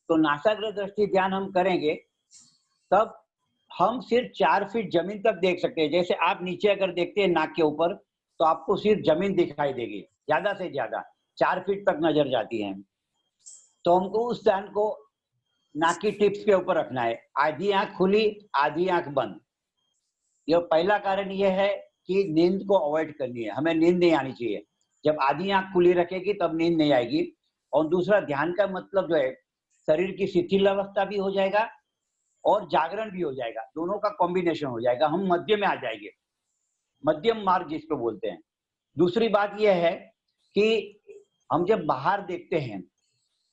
तो नासाग्र दृष्टि ध्यान हम करेंगे तब हम सिर्फ 4 फीट जमीन तक देख सकते हैं। जैसे आप नीचे अगर देखते हैं नाक के ऊपर, तो आपको सिर्फ जमीन दिखाई देगी, ज्यादा से ज्यादा 4 फीट तक नजर जाती है। तो हमको उस ध्यान को नाक की टिप्स के ऊपर रखना है। आधी आंख खुली, आधी आंख बंद। यह पहला कारण यह है कि नींद को अवॉइड करनी है, हमें नींद नहीं आनी चाहिए। जब आधी आंख खुली रखेगी तब नींद नहीं आएगी। और दूसरा, ध्यान का मतलब जो है, शरीर की शिथिल अवस्था भी हो जाएगा और जागरण भी हो जाएगा, दोनों का कॉम्बिनेशन हो जाएगा, हम मध्य में आ जाएंगे, मध्यम मार्ग जिसको बोलते हैं। दूसरी बात यह है कि हम जब बाहर देखते हैं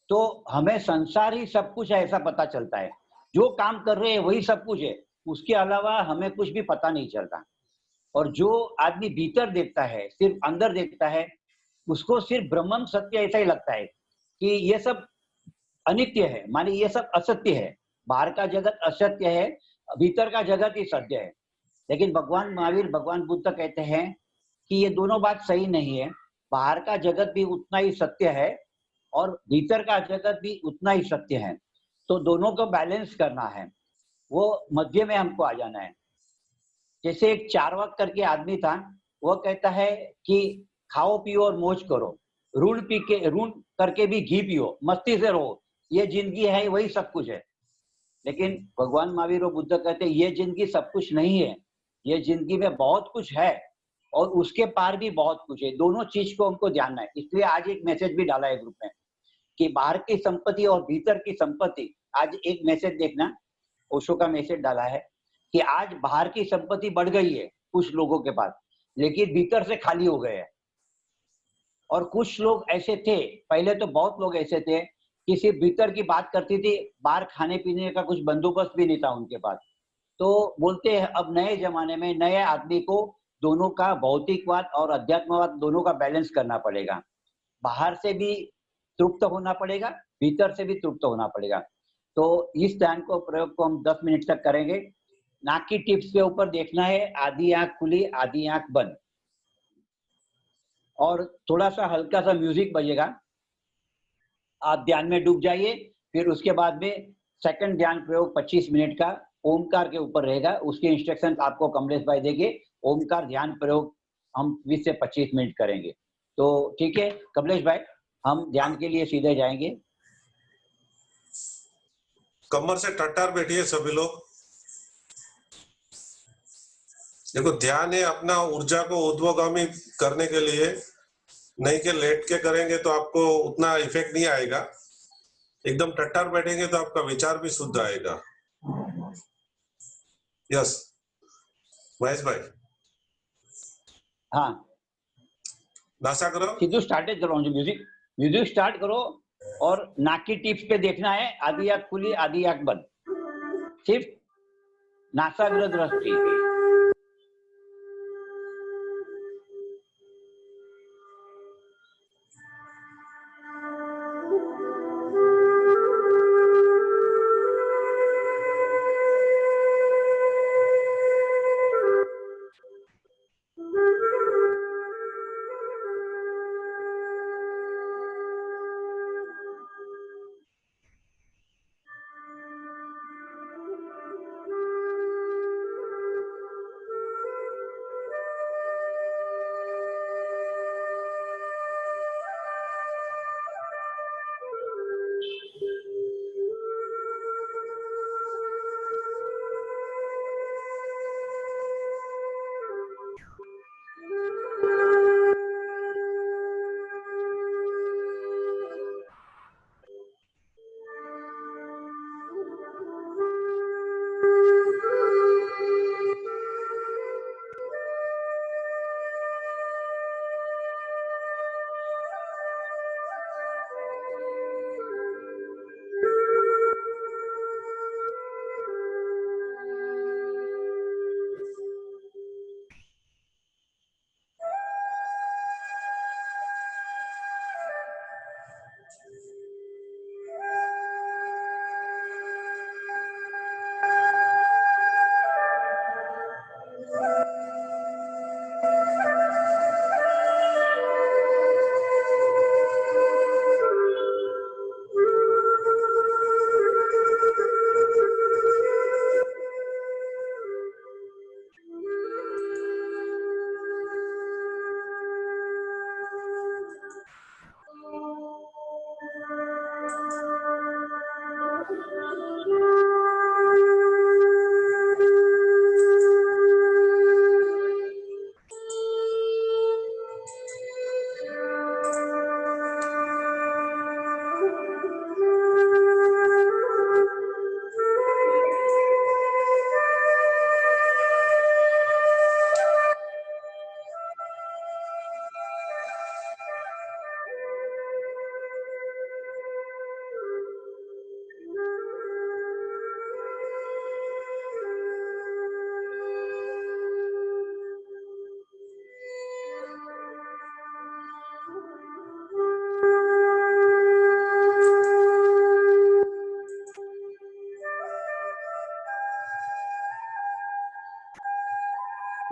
तो हमें संसार ही सब कुछ है ऐसा पता चलता है। जो काम कर रहे हैं वही सब कुछ है, उसके अलावा हमें कुछ भी पता नहीं चलता। और जो आदमी भीतर देखता है, सिर्फ अंदर देखता है, उसको सिर्फ ब्रह्म सत्य ऐसा ही लगता है कि ये सब अनित्य है, माने ये सब असत्य है। बाहर का जगत असत्य है, भीतर का जगत ही सत्य है। लेकिन भगवान महावीर, भगवान बुद्ध कहते हैं कि ये दोनों बात सही नहीं है। बाहर का जगत भी उतना ही सत्य है और भीतर का जगत भी उतना ही सत्य है। तो दोनों को बैलेंस करना है, वो मध्य में हमको आ जाना है। जैसे एक चार्वाक करके आदमी था, वह कहता है कि खाओ पियो और मौज करो, ऋण करके भी घी पियो, मस्ती से रहो, ये जिंदगी है, वही सब कुछ है। लेकिन भगवान महावीर और बुद्ध कहते हैं ये जिंदगी सब कुछ नहीं है, ये जिंदगी में बहुत कुछ है और उसके पार भी बहुत कुछ है। दोनों चीज को हमको ध्यान है। इसलिए आज एक मैसेज भी डाला है ग्रुप में कि बाहर की संपत्ति और भीतर की संपत्ति। आज एक मैसेज देखना, ओशो का मैसेज डाला है कि आज बाहर की संपत्ति बढ़ गई है कुछ लोगों के पास, लेकिन भीतर से खाली हो गए हैं। और कुछ लोग ऐसे थे, पहले तो बहुत लोग ऐसे थे कि सिर्फ भीतर की बात करती थी, बाहर खाने पीने का कुछ बंदोबस्त भी नहीं था उनके पास। तो बोलते हैं अब नए जमाने में नए आदमी को दोनों का, भौतिकवाद और अध्यात्मवाद दोनों का बैलेंस करना पड़ेगा। बाहर से भी तृप्त होना पड़ेगा, भीतर से भी तृप्त होना पड़ेगा। तो इस ध्यान को, प्रयोग को हम 10 मिनट तक करेंगे। नाक की टिप्स के ऊपर देखना है, आधी आंख खुली, आधी आंख बंद। और थोड़ा सा हल्का सा म्यूजिक बजेगा, आप ध्यान में डूब जाइए। फिर उसके बाद में सेकंड ध्यान प्रयोग 25 मिनट का ओमकार के ऊपर रहेगा। उसके इंस्ट्रक्शन आपको कमलेश भाई देंगे। ओमकार ध्यान प्रयोग हम 20 से 25 मिनट करेंगे। तो ठीक है कमलेश भाई, हम ध्यान के लिए सीधे जाएंगे। कमर से टट्टार बैठिए सभी लोग। देखो, ध्यान है अपना ऊर्जा को ऊर्ध्वगामी करने के लिए, नहीं कि लेट के करेंगे तो आपको उतना इफेक्ट नहीं आएगा। एकदम टट्टार बैठेंगे तो आपका विचार भी शुद्ध आएगा। यस महेश भाई। हाँ, नासा करो, सीधू स्टार्ट करो, म्यूजिक स्टार्ट करो। और नाक की टिप्स पे देखना है, आधी आंख खुली, आधी आंख बंद, सिर्फ नासाग्र दृष्टि।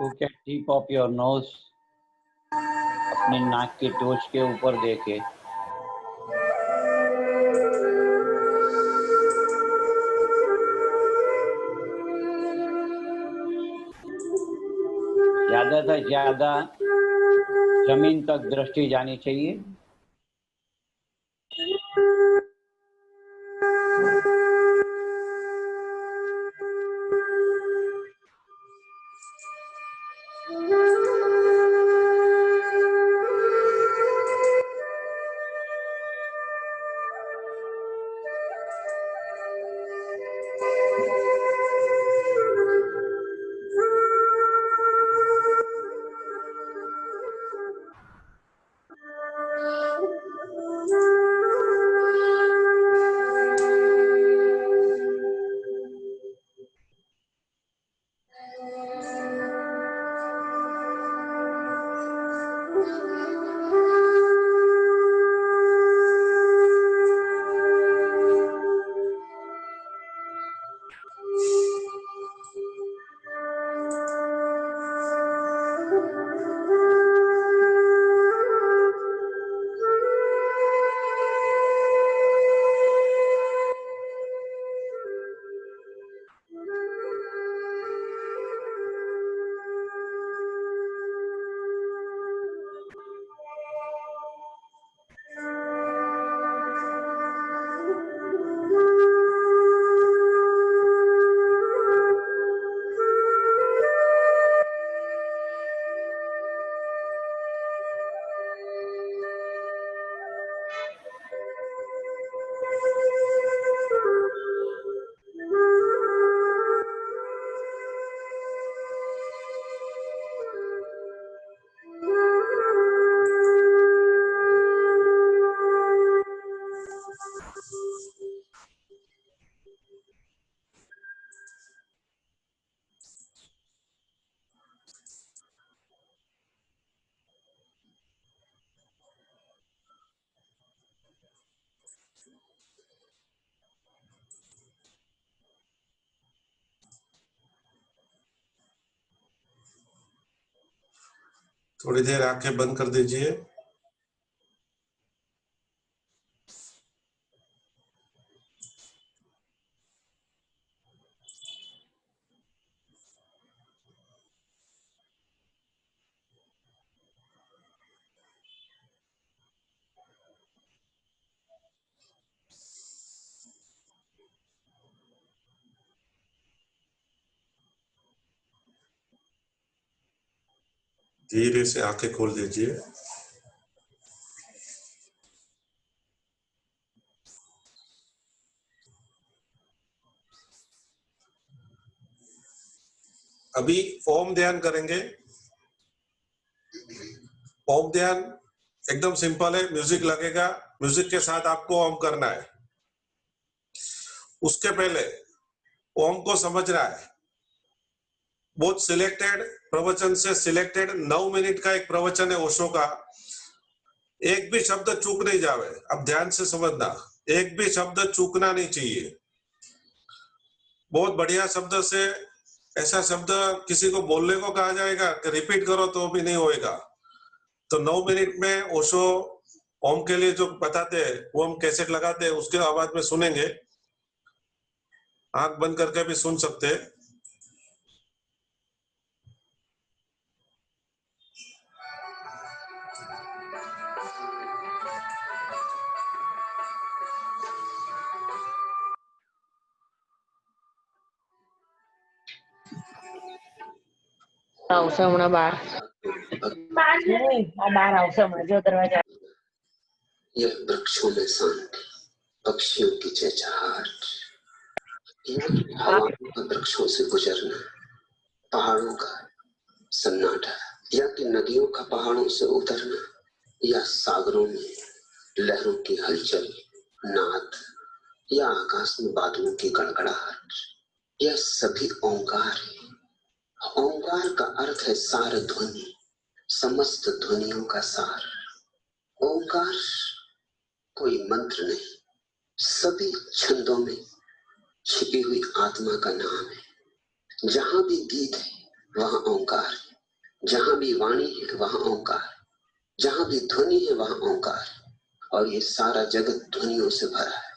Look at tip of your nose. अपने नाक के टोच के ऊपर देखे। ज्यादा से ज्यादा जमीन तक दृष्टि जानी चाहिए। थोड़ी देर आंखें बंद कर दीजिए। धीरे से आंखें खोल दीजिए। अभी ओम ध्यान करेंगे। ओम ध्यान एकदम सिंपल है, म्यूजिक लगेगा, म्यूजिक के साथ आपको ओम करना है। उसके पहले ओम को समझना है। बहुत सिलेक्टेड प्रवचन से सिलेक्टेड 9 मिनट का एक प्रवचन है ओशो का। एक भी शब्द चूक नहीं जावे। अब ध्यान से समझना, एक भी शब्द चूकना नहीं चाहिए। बहुत बढ़िया शब्द से ऐसा शब्द किसी को बोलने को कहा जाएगा कि रिपीट करो तो भी नहीं होएगा। तो 9 मिनट में ओशो ओम के लिए जो बताते हैं वो हम कैसेट लगाते हैं, उसके आवाज में सुनेंगे। आंख बंद करके भी सुन सकते हैं। આવશે હમણાં બાર નહીં આ બાર આવશે હમણાં જો દરવાજા यह वृक्षों में शांति, पक्षियों की चहचहाहट, हवाओं का वृक्षों से गुजरना, पहाड़ों का सन्नाटा, या कि नदियों का पहाड़ों से उतरना, या सागरों में लहरों की हलचल, नाद, या आकाश में बादलों की गड़गड़ाहट, यह सभी ओंकार है। ओंकार का अर्थ है सार ध्वनि, समस्त ध्वनियों का सार। ओंकार कोई मंत्र नहीं, सभी छंदों में छिपी हुई आत्मा का नाम है। जहां भी गीत है वहां ओंकार है। जहां भी वाणी है वहां ओंकार, जहां भी ध्वनि है वहां ओंकार। और ये सारा जगत ध्वनियों से भरा है।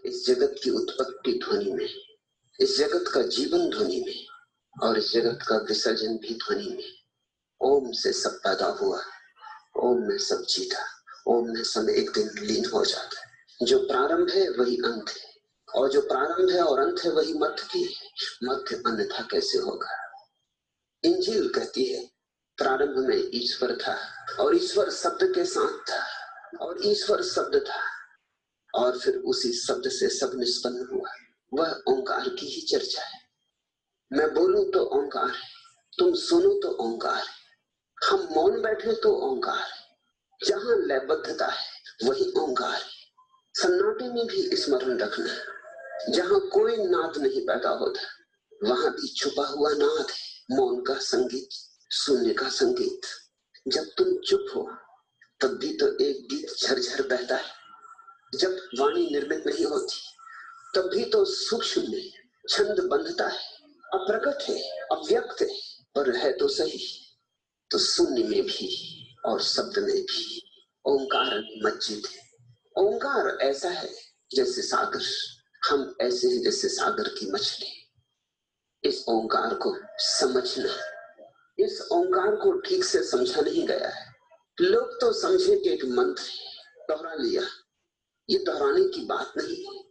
इस जगत की उत्पत्ति ध्वनि में, इस जगत का जीवन ध्वनि में, और इस जगत का विसर्जन भी ध्वनि में। ओम से सब पैदा हुआ, ओम में सब जीता, ओम में सब एक दिन लीन हो जाता है। जो प्रारंभ है वही अंत है, और जो प्रारंभ है और अंत है वही मध्य भी है। मध्य अन्यथा कैसे होगा? इंजील कहती है प्रारंभ में ईश्वर था, और ईश्वर शब्द के साथ था, और ईश्वर शब्द था, और फिर उसी शब्द से सब निष्पन्न हुआ। वह ओंकार की ही चर्चा है। मैं बोलूं तो ओंकार है, तुम सुनो तो ओंकार है, हम मौन बैठे तो ओंकार है। जहां लयबद्धता है वही ओंकार है। सन्नाटे में भी स्मरण रखना, जहां कोई नाद नहीं पैदा होता वहां भी छुपा हुआ नाद है। मौन का संगीत, शून्य का संगीत। जब तुम चुप हो तब भी तो एक गीत झरझर बहता है। जब वाणी निर्मित नहीं होती तब भी तो सूक्ष्म में छंद बंधता है, अप्रकट है, अव्यक्त है, पर है तो सही। तो शून्य में भी और शब्द में भी ओंकार मस्जिद है। ओंकार ऐसा है जैसे सागर, हम ऐसे हैं जैसे सागर की मछली। इस ओंकार को समझना, इस ओंकार को ठीक से समझा नहीं गया है। लोग तो समझे कि एक मंत्र दोहरा लिया, ये दोहराने की बात नहीं है।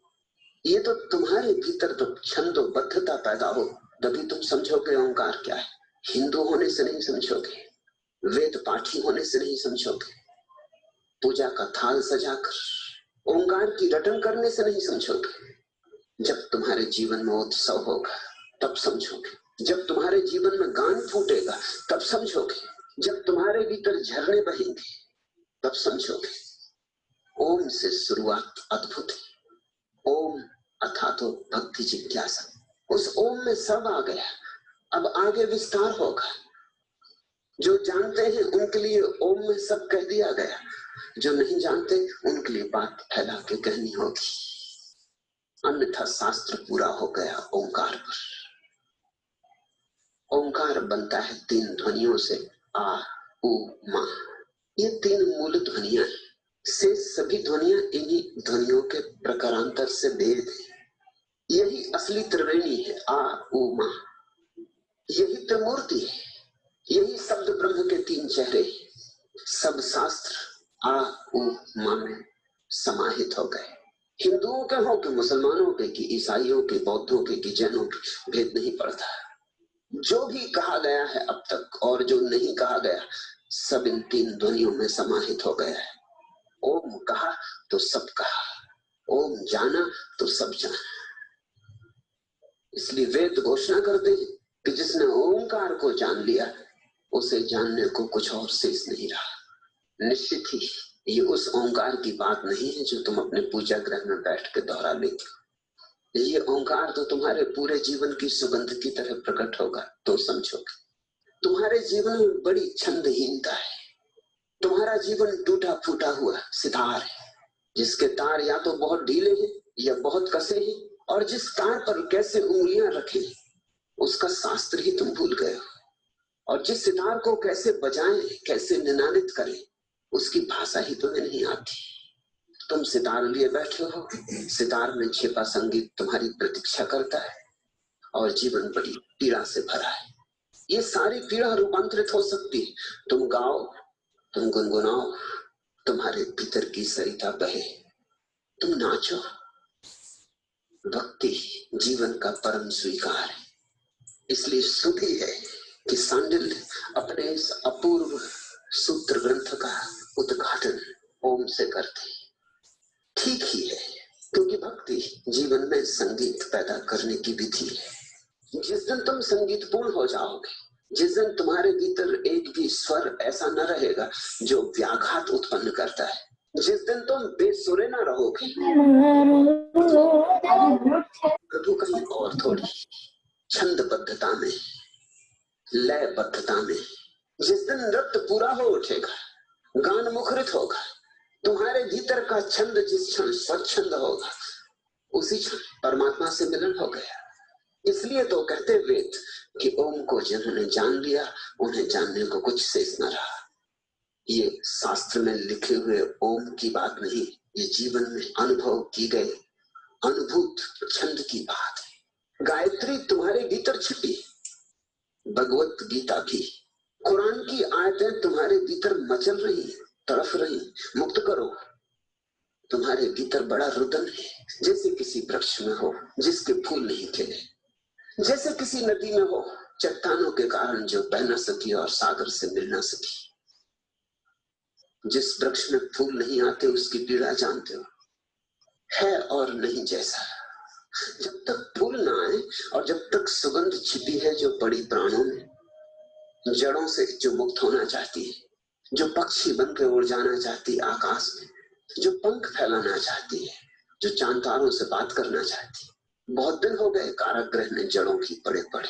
ये तो तुम्हारे भीतर तो छंदोबद्धता पैदा हो तभी तुम समझोगे ओंकार क्या है। हिंदू होने से नहीं समझोगे, वेद पाठी होने से नहीं समझोगे, पूजा का थाल सजाकर ओंकार की रटन करने से नहीं समझोगे। जब तुम्हारे जीवन में उत्सव होगा तब समझोगे, जब तुम्हारे जीवन में गान फूटेगा तब समझोगे, जब तुम्हारे भीतर झरने बहेंगे तब समझोगे। ओम से शुरुआत अद्भुत है। ओम अथातो भक्ति जिज्ञासा। उस ओम में सब आ गया, अब आगे विस्तार होगा। जो जानते हैं उनके लिए ओम में सब कह दिया गया, जो नहीं जानते उनके लिए बात फैला के कहनी होगी। अन्यथा शास्त्र पूरा हो गया ओंकार पर। ओंकार बनता है तीन ध्वनियों से, आ, उ, मा। ये तीन मूल ध्वनियां हैं। से सभी ध्वनियां इन्हीं ध्वनियों के प्रकारांतर से भेद है। यही असली त्रिवेणी है, आ, उ, मा। यही त्रिमूर्ति है, यही शब्द ब्रह्म के तीन चेहरे। सब शास्त्र आ, उ, मा में समाहित हो गए। हिंदुओं के हो कि मुसलमानों के, कि ईसाइयों के, बौद्धों के, कि जैनों के, भेद नहीं पड़ता। जो भी कहा गया है अब तक और जो नहीं कहा गया सब इन तीन ध्वनियों में समाहित हो गया है। ओम कहा तो सब कहा, ओम जाना तो सब जाना। इसलिए वेद घोषणा करते हैं कि जिसने ओंकार को जान लिया उसे जानने को कुछ और शेष नहीं रहा। निश्चित ही ये उस ओंकार की बात नहीं है जो तुम अपने पूजा गृह में बैठ के दोहरा लेते हो। ये ओंकार तो तुम्हारे पूरे जीवन की सुगंध की तरह प्रकट होगा तो समझोगे। तुम्हारे जीवन में बड़ी छंदहीनता है। तुम्हारा जीवन टूटा फूटा हुआ सितार है, जिसके तार या तो बहुत ढीले हैं या बहुत कसे हैं, और जिस तार पर कैसे उंगलियां रखें उसका शास्त्र ही तुम भूल गए हो, और जिस सितार को कैसे बजाएं, कैसे निनादित करें उसकी भाषा ही तुम्हें नहीं आती। तुम सितार लिए बैठे हो, सितार में छिपा संगीत तुम्हारी प्रतीक्षा करता है, और जीवन बड़ी पीड़ा से भरा है। ये सारी पीड़ा रूपांतरित हो सकती है। तुम गाओ, तुम गुनगुनाओ, तुम्हारे भीतर की सरिता बहे, तुम नाचो। भक्ति जीवन का परम स्वीकार है। इसलिए स्तुति है कि सांडिल्य अपने इस अपूर्व सूत्र ग्रंथ का उद्घाटन ओम से करते। ठीक ही है, क्योंकि भक्ति जीवन में संगीत पैदा करने की विधि है। जिस दिन तुम संगीतपूर्ण हो जाओगे, जिस दिन तुम्हारे भीतर एक भी स्वर ऐसा न रहेगा जो व्याघात उत्पन्न करता है, जिस दिन तुम बेसुरे न रहोगे, प्रभु कहीं और थोड़ी छंदबद्धता में, लयबद्धता में, जिस दिन नृत्य पूरा हो उठेगा, गान मुखरित होगा, तुम्हारे भीतर का छंद जिस क्षण स्वच्छंद होगा उसी क्षण परमात्मा से मिलन हो गया। इसलिए तो कहते वेद कि ओम को जिन्होंने जान लिया उन्हें जानने को कुछ शेष न रहा। ये शास्त्र में लिखे हुए ओम की बात नहीं, ये जीवन में अनुभव की गई अनुभूत छंद की बात है। गायत्री तुम्हारे भीतर छिपी, भगवत गीता भी, कुरान की आयतें तुम्हारे भीतर मचल रही, तड़फ रही। मुक्त करो। तुम्हारे भीतर बड़ा रुदन है, जैसे किसी वृक्ष में हो जिसके फूल नहीं खिले, जैसे किसी नदी में हो चट्टानों के कारण जो बह न सकी और सागर से मिल न सकी। जिस वृक्ष में फूल नहीं आते उसकी पीड़ा जानते हो, है और नहीं जैसा। जब तक फूल ना आए और जब तक सुगंध छिपी है जो पड़ी प्राणों में, जड़ों से जो मुक्त होना चाहती है, जो पक्षी बन के उड़ जाना चाहती है आकाश में, जो पंख फैलाना चाहती है, जो चांद तारों से बात करना चाहती है। बहुत दिन हो गए कारागृह में जड़ों की पड़े पड़े,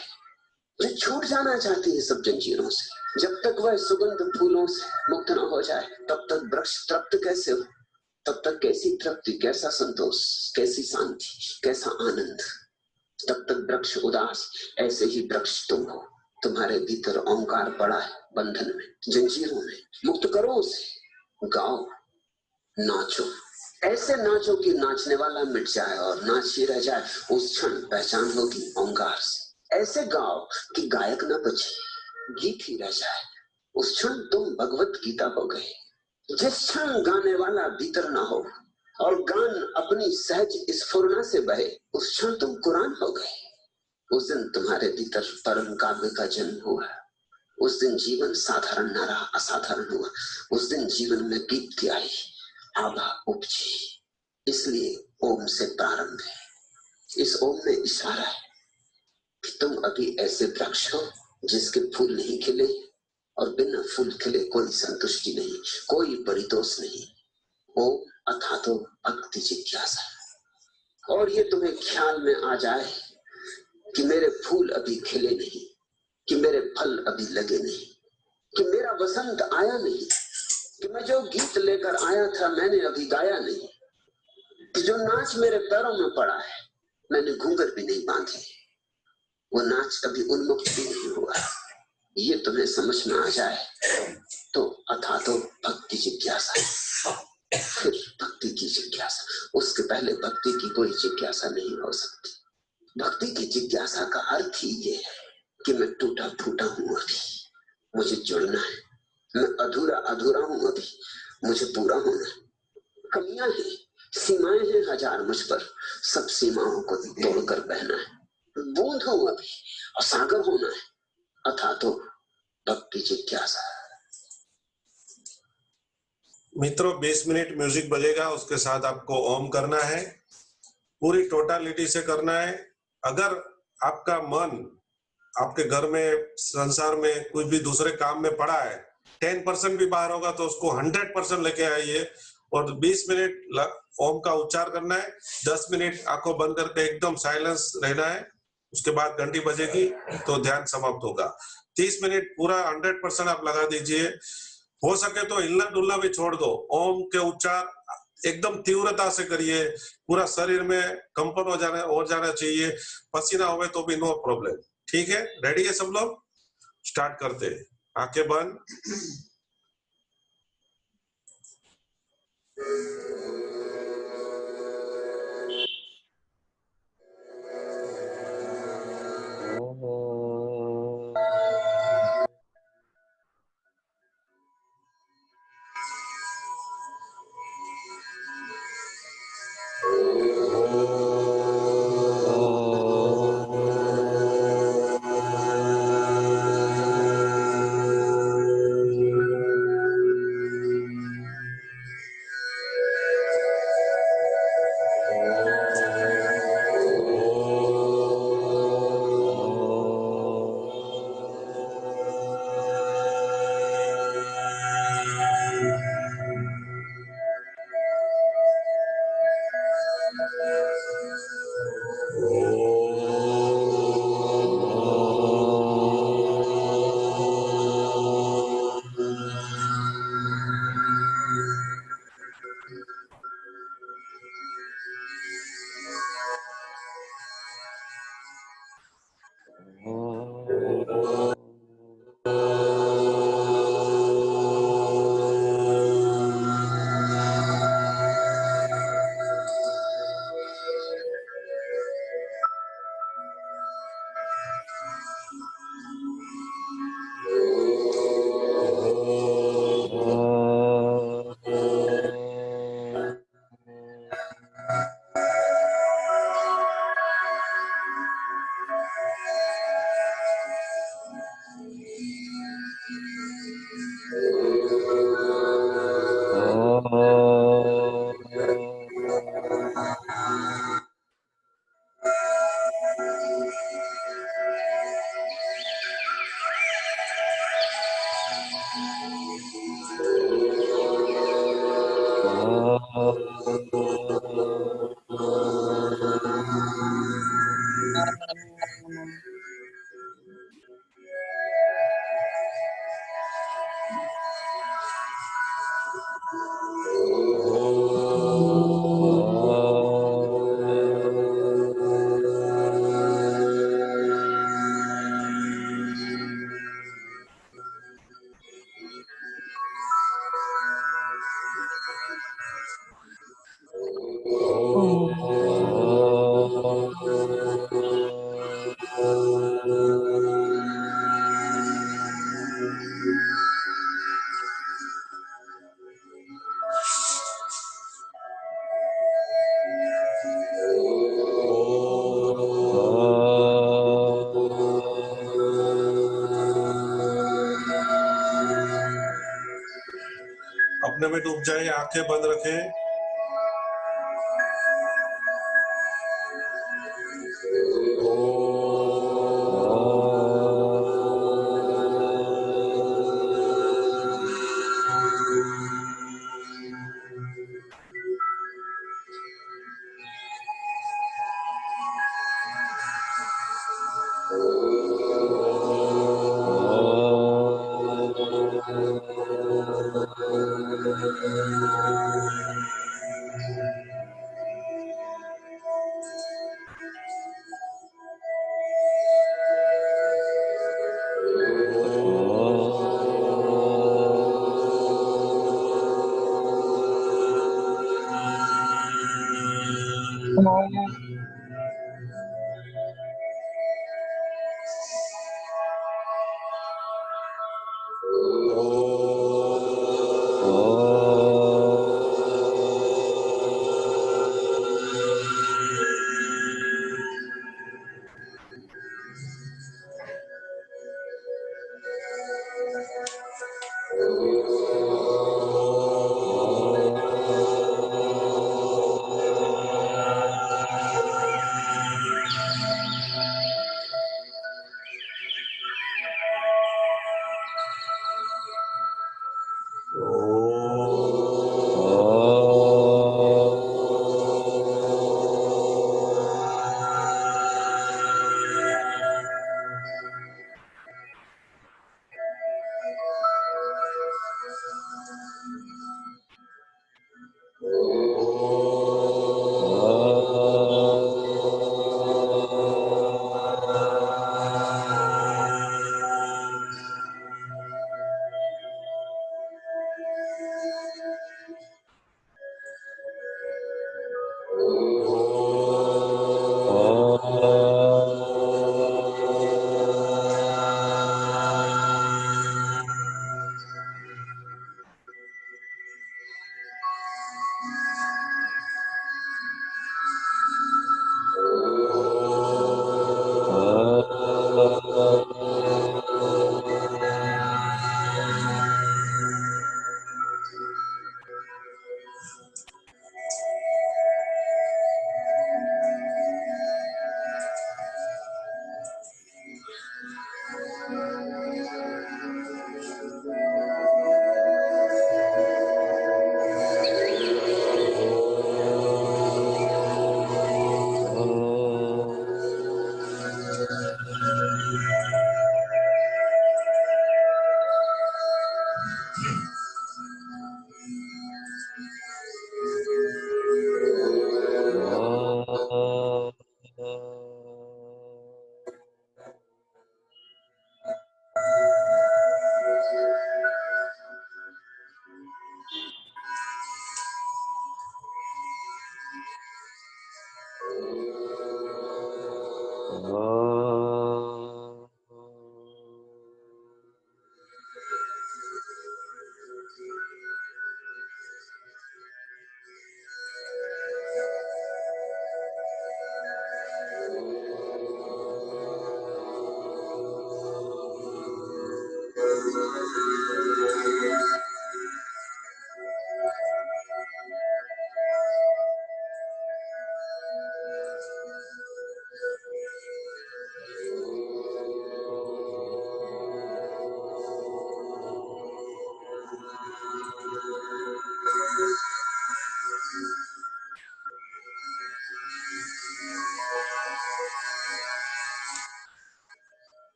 जो छूट जाना चाहती है सब जंजीरों से। जब तक वह सुगंध फूलों से मुक्त न हो जाए तब तक वृक्ष तृप्त कैसे हो? तब तक कैसी तृप्ति, कैसा संतोष, कैसी शांति, कैसा आनंद? तब तक वृक्ष उदास। ऐसे ही वृक्ष तुम हो, तुम्हारे भीतर ओंकार पड़ा है, बंधन में, जंजीरों में। मुक्त करो उसे, गाओ, नाचो। ऐसे नाचो कि नाचने वाला मिट जाए और नाच ही रह जाए। उस क्षण पहचान होगी ओंकार से। ऐसे गाओ कि गायक न बचे, गीत ही रह जाए। उस क्षण तुम भगवत गीता हो गए। जिस क्षण गाने वाला भीतर ना हो और गान अपनी सहज स्फुरना से बहे, उस क्षण तुम कुरान हो गए। उस दिन तुम्हारे भीतर परम काव्य का जन्म हुआ। उस दिन जीवन साधारण न रहा, असाधारण हुआ। उस दिन जीवन में गीत की आई, आभा उपजी। इसलिए ओम से प्रारंभ है। इस ओम में इशारा है कि तुम अभी ऐसे वृक्ष हो जिसके फूल नहीं खिले, और बिना फूल खिले कोई संतुष्टि नहीं, कोई परितोष नहीं। ओम अथातो भक्ति जिज्ञासा। और ये तुम्हें ख्याल में आ जाए कि मेरे फूल अभी खिले नहीं, कि मेरे फल अभी लगे नहीं, कि मेरा वसंत आया नहीं, कि मैं जो गीत लेकर आया था मैंने अभी गाया नहीं, कि जो नाच मेरे पैरों में पड़ा है मैंने घूंघट भी नहीं बांधी, वो नाच अभी उन्मुक्त भी नहीं हुआ। ये तुम्हें समझ में आ जाए तो अथा तो भक्ति जिज्ञासा, फिर भक्ति की जिज्ञासा। उसके पहले भक्ति की कोई जिज्ञासा नहीं हो सकती। भक्ति की जिज्ञासा का अर्थ ही ये है कि मैं टूटा फूटा हूं अभी, मुझे जुड़ना है। मैं अधूरा अधूरा हूं अभी, मुझे पूरा होना है। कमियां हैं, सीमाएं हैं हजार मुझ पर, सब सीमाओं को तोड़कर बहना है। बूंद हूं अभी और सागर होना है। अथा तो भक्ति जिज्ञासा। मित्रों 20 मिनट म्यूजिक बजेगा, उसके साथ आपको ओम करना है, पूरी टोटालिटी से करना है। अगर आपका मन आपके घर में, संसार में, कुछ भी दूसरे काम में पड़ा है, 10% भी बाहर होगा तो उसको 100% लेके आइए और 20 मिनट ओम का उच्चार करना है। 10 मिनट आंखों बंद करके एकदम साइलेंस रहना है। उसके बाद घंटी बजेगी तो ध्यान समाप्त होगा। 30 मिनट पूरा 100% आप लगा दीजिए। हो सके तो हिलना डुलना भी छोड़ दो। ओम के उच्चार एकदम तीव्रता से करिए, पूरा शरीर में कंपन हो जाना चाहिए। पसीना होवे तो भी नो प्रॉब्लम। ठीक है, रेडी है सब लोग? स्टार्ट करते हैं। आंखें बंद। अपने में डूब जाइए, आंखें बंद रखें।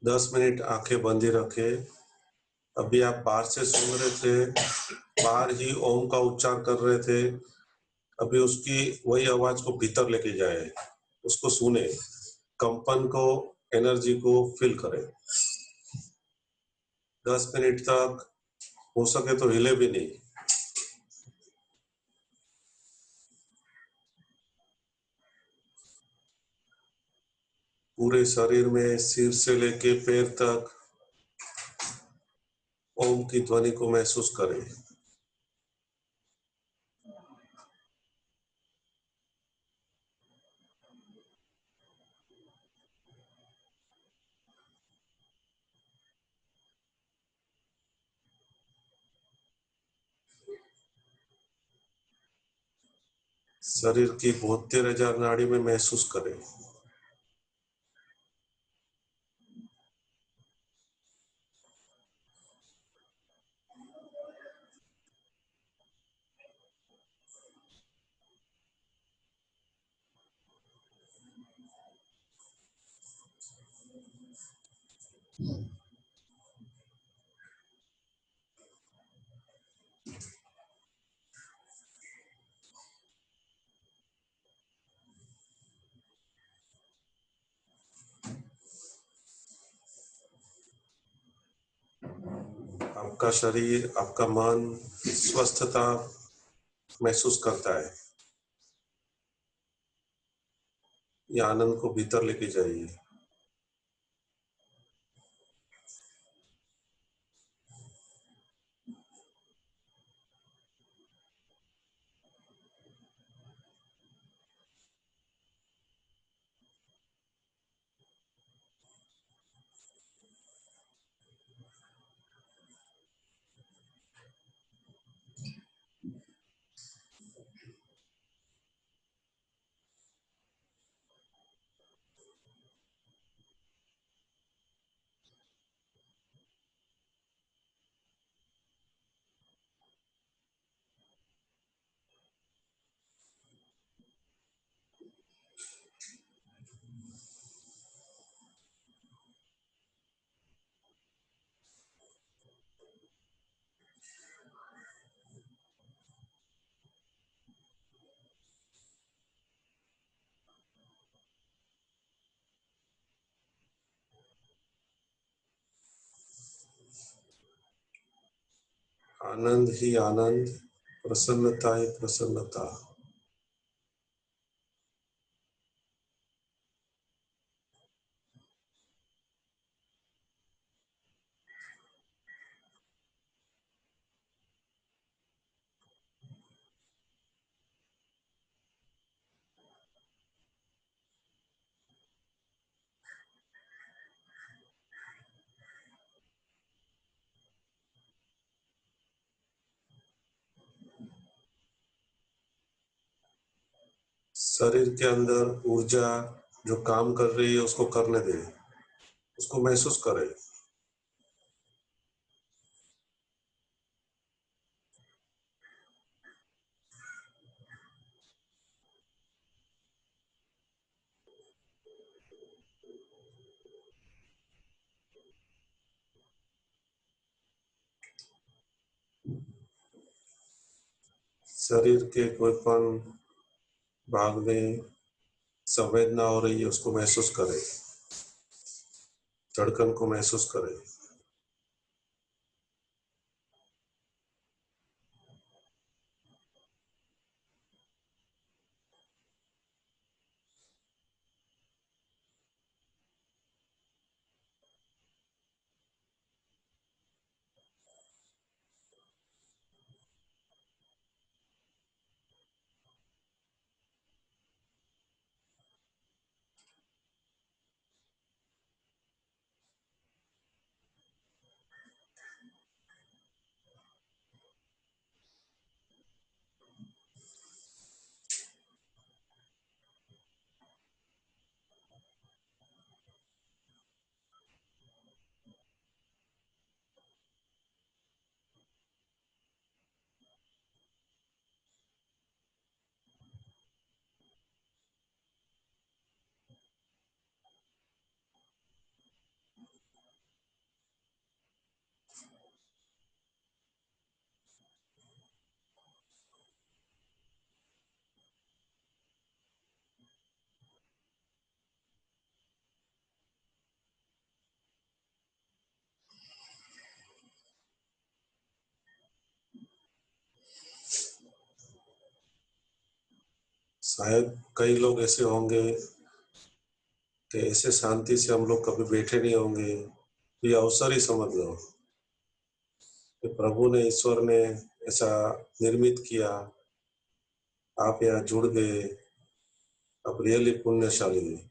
10 मिनट आंखें बंद ही रखे। अभी आप बाहर से सुन रहे थे, बाहर ही ओम का उच्चार कर रहे थे। अभी उसकी वही आवाज को भीतर लेके जाए, उसको सुने, कंपन को, एनर्जी को फील करें। 10 मिनट तक हो सके तो हिले भी नहीं। पूरे शरीर में सिर से लेके पैर तक ओम की ध्वनि को महसूस करें। शरीर की 72,000 नाड़ी में महसूस करें। आपका शरीर, आपका मन स्वस्थता महसूस करता है। ये आनंद को भीतर लेके जाइए। आनंद ही आनंद, प्रसन्नता ही प्रसन्नता। शरीर के अंदर ऊर्जा जो काम कर रही है उसको करने दे, उसको महसूस करें। शरीर के कोईपन भाग में संवेदना हो रही है उसको महसूस करें, धड़कन को महसूस करें। शायद कई लोग ऐसे होंगे कि ऐसे शांति से हम लोग कभी बैठे नहीं होंगे। ये अवसर ही समझ लो कि प्रभु ने, ईश्वर ने ऐसा निर्मित किया, आप यहाँ जुड़ गए। आप रियली पुण्यशाली है,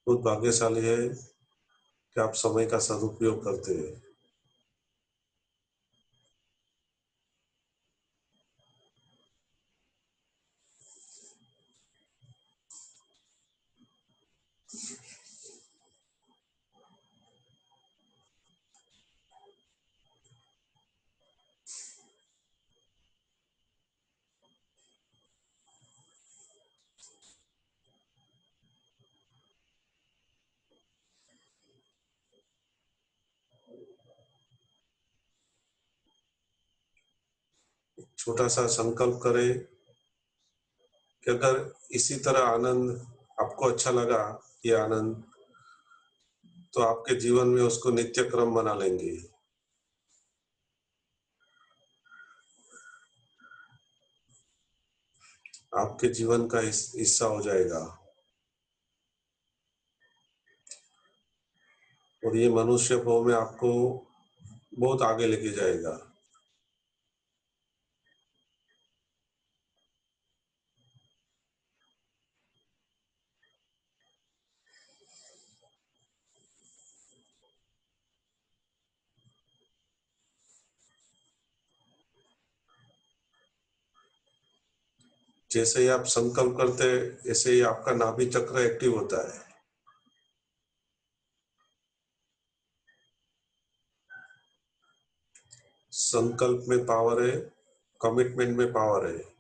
बहुत भाग्यशाली है कि आप समय का सदुपयोग करते हैं। छोटा सा संकल्प करें कि अगर इसी तरह आनंद आपको अच्छा लगा, ये आनंद, तो आपके जीवन में उसको नित्य क्रम बना लेंगे। आपके जीवन का हिस्सा हो जाएगा और ये मनुष्य भाव में आपको बहुत आगे लेके जाएगा। जैसे ही आप संकल्प करते हैं ऐसे ही आपका नाभि चक्र एक्टिव होता है। संकल्प में पावर है, कमिटमेंट में पावर है।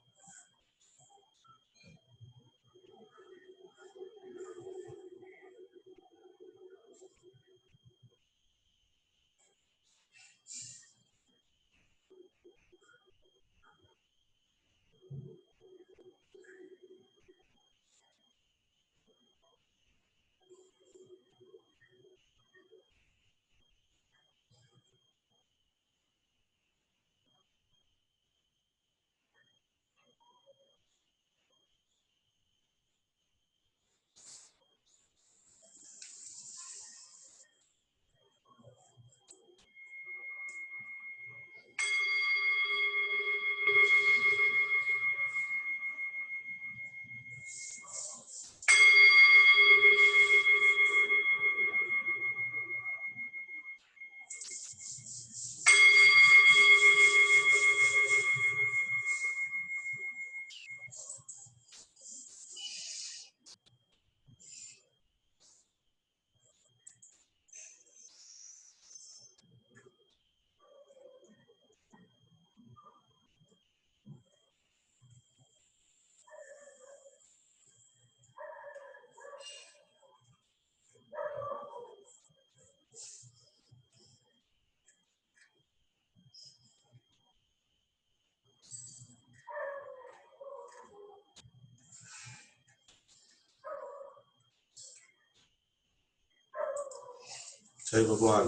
जय भगवान।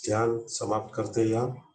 ध्यान समाप्त करते हैं आप।